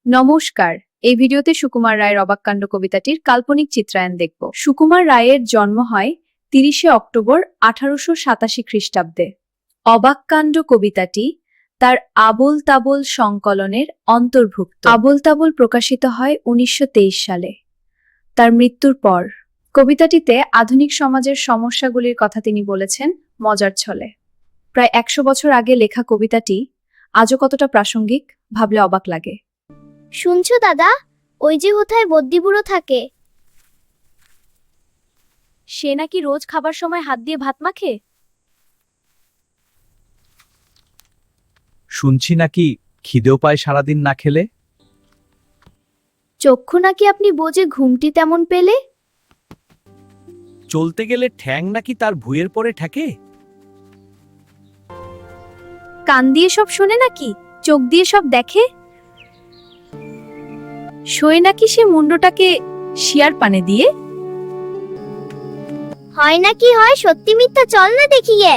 নমস্কার। এই ভিডিওতে সুকুমার রায়ের অবাককাণ্ড কবিতাটির কাল্পনিক চিত্রায়ন দেখব। সুকুমার রায়ের জন্ম হয় ৩০শে অক্টোবর ১৮৮৭ খ্রিস্টাব্দে। অবাককাণ্ড কবিতাটি তার আবোল তাবোল সংকলনের অন্তর্ভুক্ত। আবোল তাবোল প্রকাশিত হয় ১৯২৩ সালে। তার মৃত্যুর পর কবিতাটিতে আধুনিক সমাজের সমস্যাগুলির কথা তিনি বলেছেন মজার ছলে। প্রায় ১০০ বছর আগে লেখা কবিতাটি আজও কতটা প্রাসঙ্গিক ভাবলে অবাক লাগে। শুনছো দাদা, ওই যে কোথায় বদ্যিবুড়ো থাকে, সে নাকি রোজ খাবার সময় হাত দিয়ে ভাত মাখে। শুনছি নাকি খিদেও পায় সারাদিন না খেলে। চক্ষু নাকি আপনি বোঝে ঘুমটি তেমন পেলে, চলতে গেলে ঠ্যাং নাকি তার ভুঁয়ের পরে ঠেকে। কান দিয়ে সব শোনে নাকি, চোখ দিয়ে সব দেখে। শোয় নাকি সে মুন্ডটাকে শিয়ার পানে দিয়ে। হয় নাকি হয় সত্যি মিথ্যা চল না দেখিয়ে।